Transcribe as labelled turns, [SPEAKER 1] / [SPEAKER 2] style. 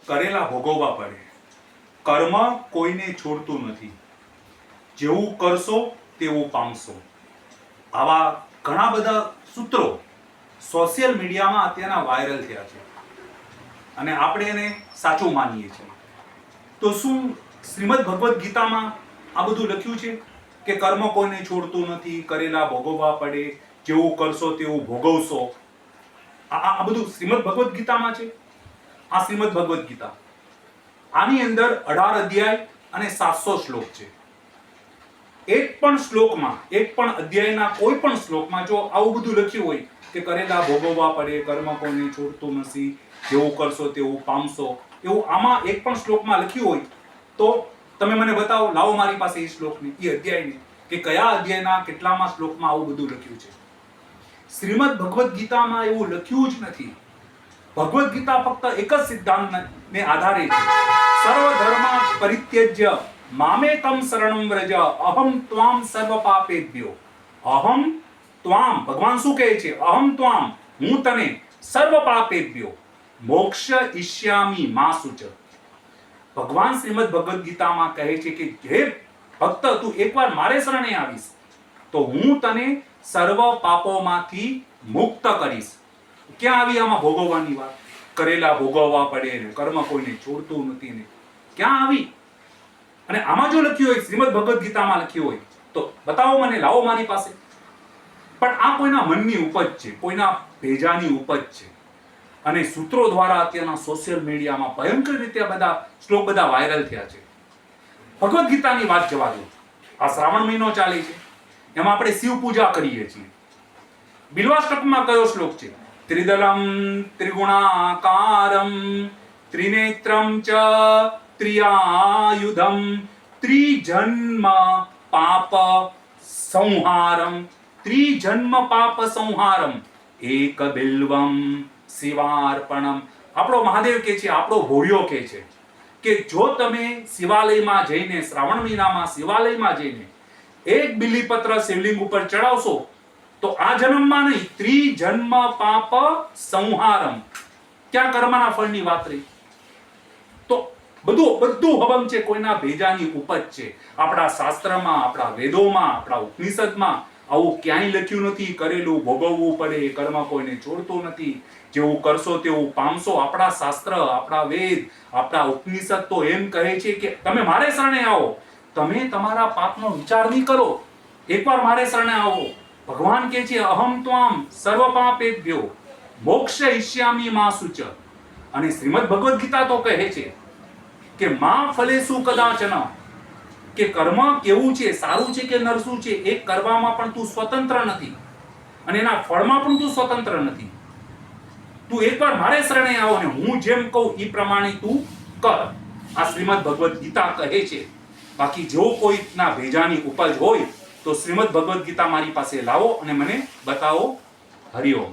[SPEAKER 1] કરેલા ભોગવવા પડે. કર્મ કોઈને છોડતું નથી. જેવું કરશો તેવું પામશો. આવા ઘણા બધા સૂત્રો સોશિયલ મીડિયામાં અત્યારના વાયરલ થયા છે અને આપણે એને સાચું માનીએ છીએ. તો શું શ્રીમદ ભગવદ્ ગીતામાં આ બધું લખ્યું છે કે કર્મ કોઈને છોડતું નથી, કરેલા ભોગવવા પડે, જેવું કરશો તેવું ભોગવશો? આ બધું શ્રીમદ ભગવદ્ ગીતામાં છે. આ શ્રીમદ ભગવદ્ ગીતા, આની અંદર 18 અધ્યાય અને 700 શ્લોક છે. એક પણ શ્લોકમાં, એક પણ અધ્યાયના કોઈ પણ શ્લોકમાં જો આવું બધું લખ્યું હોય કે કરેલા ભોગવવા પડે, કર્મ કોઈને છોડતું નથી, જેવું કરશો તેવું પામશો, એવું આમાં એક પણ શ્લોકમાં લખ્યું હોય તો તમે મને બતાવો, લાવો મારી પાસે એ શ્લોકને, એ અધ્યાયને, કે કયા અધ્યાયના કેટલામાં શ્લોકમાં આવું બધું લખ્યું છે. શ્રીમદ ભગવદ્ ગીતામાં એવું લખ્યું જ નથી. ભગવદ્ ગીતા ફક્ત એક જ સિદ્ધાંતને આધારે છે. સર્વ ધર્મ પરિત્યજ્ય મામેકમ શરણમ વ્રજ અહમ ત્વામ સર્વ પાપેભ્યો. અહમ ત્વામ, ભગવાન શું કહે છે? અહમ ત્વામ, હું તને, સર્વ પાપેભ્યો મોક્ષ ઈષ્યામિ મા શુચ. ભગવાન શ્રીમદ ભગવદ્ ગીતામાં કહે છે કે હે ભક્ત, તું એકવાર મારે શરણે આવીશ તો હું તને સર્વ પાપોમાંથી મુક્ત કરીશ. ક્યાં આવી આમાં ભોગવવાની વાત? કરેલા ભોગવવા પડે ને કર્મ કોઈને છોડતું નથી ને, ક્યાં આવી? અને આમાં જો લખ્યું હોય, શ્રીમદ ભગવદ્ ગીતામાં લખ્યું હોય તો બતાવો મને, લાવો મારી પાસે. પણ આ કોઈના મનની ઉપજ છે, કોઈના ભેજાની ઉપજ છે અને સૂત્રો દ્વારા અત્યારના સોશિયલ મીડિયામાં ભયંકર રીતે બધા શ્લોક બધા વાયરલ થયા છે. ભગવદ્ ગીતાની વાત જવા દો. આ શ્રાવણ મહિનો ચાલે છે, એમાં આપણે શિવ પૂજા કરીએ છીએ. બિલ્વાષ્ટકમાં કયો શ્લોક છે? ત્રિદલમ ત્રિગુણાકારમ ત્રિનેત્રમ ચ ત્રિયાયુધમ ત્રિજન્મ પાપ સંહારમ. ત્રિજન્મ પાપ સંહારમ એક બિલ્વમ શિવાર્પણમ. આપણો મહાદેવ કે છે, આપણો ભોળિયો કે છે કે જો તમે શિવાલયમાં જઈને, શ્રાવણ મહિનામાં શિવાલયમાં જઈને એક બિલીપત્ર શિવલિંગ ઉપર ચડાવશો તો આ જન્મમાં નહીં, ત્રિજન્મ પાપ સંહારમ. ક્યાં કર્મના ફળની વાત રહી? તો બધું હવમ છે, કોઈના ભેજાની ઉપજ છે. આપણા શાસ્ત્રમાં, આપણા વેદોમાં, આપણા ઉપનિષદમાં આવું ક્યાંય લખ્યું નથી કરેલું ભોગવવું પડે, કર્મ કોઈને છોડતું નથી, જેવું કરશો તેવું પામશો. આપણા શાસ્ત્ર, આપણા વેદ, આપણા ઉપનિષદ તો એમ કહે છે કે તમે મારે શરણે આવો, તમે તમારા પાપનો વિચાર નહીં કરો, એકવાર મારે શરણે આવો. ભગવાન કહે છે અહમ ત્વામ સર્વ પાપેભ્યો મોક્ષ ઈષ્યામિ મા શુચ. અને શ્રીમદ ભગવદ્ ગીતા તો કહે છે કે મા ફલેસુ કદાચન, કે કર્મ કેવું છે, સારું છે કે નરસું છે, એ કરવામાં પણ તું સ્વતંત્ર નથી અને એના ફળમાં પણ તું સ્વતંત્ર નથી. તું એકવાર મારે શરણે આવો ને હું જેમ કહું એ પ્રમાણે તું કર. આ શ્રીમદ ભગવદ્ ગીતા કહે છે. બાકી જો કોઈના ભેજાની ઉપજ હોય તો શ્રીમદ ભગવદ્ ગીતા મારી પાસે લાવો અને મને બતાવો. હરિઓમ.